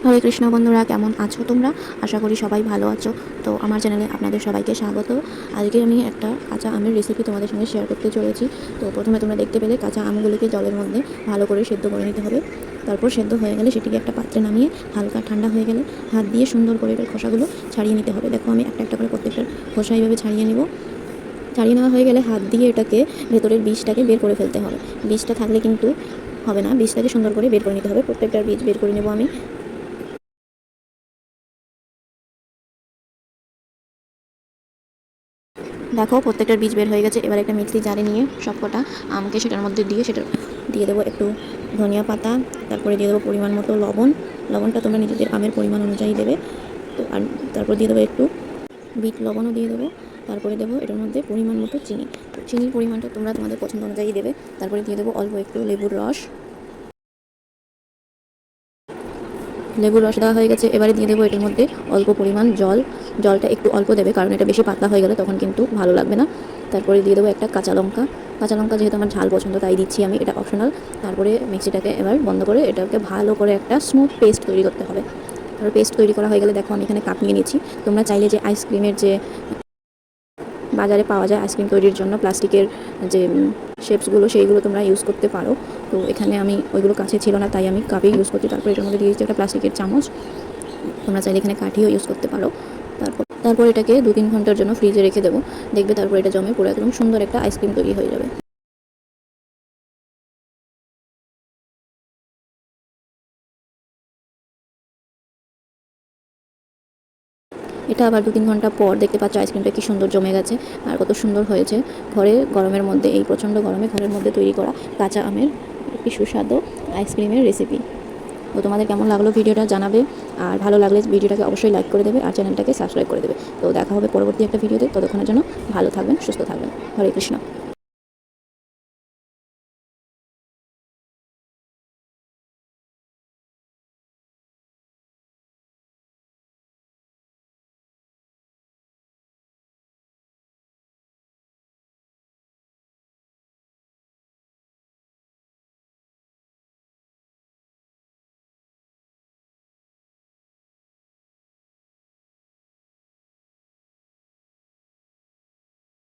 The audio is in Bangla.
হরে কৃষ্ণ বন্ধুরা, কেমন আছো তোমরা? আশা করি সবাই ভালো আছো। তো আমার চ্যানেলে আপনাদের সবাইকে স্বাগত। আজকে আমি একটা কাঁচা আমের রেসিপি তোমাদের সঙ্গে শেয়ার করতে চলেছি। তো প্রথমে তোমরা দেখতে পেলে কাঁচা আমগুলিকে জলের মধ্যে ভালো করে সেদ্ধ করে নিতে হবে। তারপর সেদ্ধ হয়ে গেলে সেটিকে একটা পাত্রে নামিয়ে হালকা ঠান্ডা হয়ে গেলে হাত দিয়ে সুন্দর করে এটার খোসাগুলো ছাড়িয়ে নিতে হবে। দেখো আমি একটা একটা করে প্রত্যেকটার খোসা এইভাবে ছাড়িয়ে নেব। ছাড়িয়ে নেওয়া হয়ে গেলে হাত দিয়ে এটাকে ভেতরের বীজটাকে বের করে ফেলতে হবে। বীজটা থাকলে কিন্তু হবে না, বীজটাকে সুন্দর করে বের করে নিতে হবে। প্রত্যেকটার বীজ বের করে নেব আমি। দেখো প্রত্যেকটার বীজ বের হয়ে গেছে। এবার একটা মিক্সি জারে নিয়ে সবকটা আমকে সেটার মধ্যে দিয়ে দিয়ে দেবো একটু ধনিয়া পাতা, তারপরে দিয়ে দেবো পরিমাণ মতো লবণ। লবণটা তোমরা নিজেদের আমের পরিমাণ অনুযায়ী দেবে। তো আর তারপর দিয়ে দেবো একটু বিট লবণও দিয়ে দেবো। তারপরে দেবো এটার মধ্যে পরিমাণ মতো চিনি। তো চিনির পরিমাণটা তোমরা তোমাদের পছন্দ অনুযায়ী দেবে। তারপরে দিয়ে দেবো অল্প একটু লেবুর রস। লেবুর রস দেওয়া হয়ে গেছে। এবারে দিয়ে দেবো এটার মধ্যে অল্প পরিমাণ জল। জলটা একটু অল্প দেবে, কারণ এটা বেশি পাতলা হয়ে গেলে তখন কিন্তু ভালো লাগবে না। তারপরে দিয়ে দেবো একটা কাঁচা লঙ্কা। কাঁচা লঙ্কা যেহেতু আমার ঝাল পছন্দ তাই দিচ্ছি আমি, এটা অপশনাল। তারপরে মিক্সিটাকে এবার বন্ধ করে এটাকে ভালো করে একটা স্মুথ পেস্ট তৈরি করতে হবে। তারপর পেস্ট তৈরি করা হয়ে গেলে দেখো আমি এখানে কাপ নিয়ে নিচ্ছি। তোমরা চাইলে যে আইসক্রিমের যে বাজারে পাওয়া যায় আইসক্রিম তৈরির জন্য প্লাস্টিকের যে শেপসগুলো, সেইগুলো তোমরা ইউজ করতে পারো। তো এখানে আমি ওইগুলো কাছে ছিল না তাই আমি কাপেই ইউজ করছি। তারপর এটার মধ্যে দিয়েছি একটা প্লাস্টিকের চামচ। তোমরা চাইলে এখানে কাঠিও ইউজ করতে পারো। তারপর এটাকে 2-3 ঘন্টার জন্য ফ্রিজে রেখে দেবো। দেখবে তারপর এটা জমে পুরো একদম সুন্দর একটা আইসক্রিম তৈরি হয়ে যাবে। এটা আবার 2-3 ঘন্টা পর দেখতে পাচ্ছ আইসক্রিমটা কি সুন্দর জমে গেছে আর কত সুন্দর হয়েছে। ঘরে গরমের মধ্যে, এই প্রচণ্ড গরমে ঘরের মধ্যে তৈরি করা কাঁচা আমের একটি সুস্বাদু আইসক্রিমের রেসিপি। তো তোমাদের কেমন লাগলো ভিডিওটা জানাবে। আর ভালো লাগলে ভিডিওটাকে অবশ্যই লাইক করে দেবে আর চ্যানেলটাকে সাবস্ক্রাইব করে দেবে। তো দেখা হবে পরবর্তী একটা ভিডিওতে। ততক্ষণের জন্য ভালো থাকবেন, সুস্থ থাকবেন। হরে কৃষ্ণ।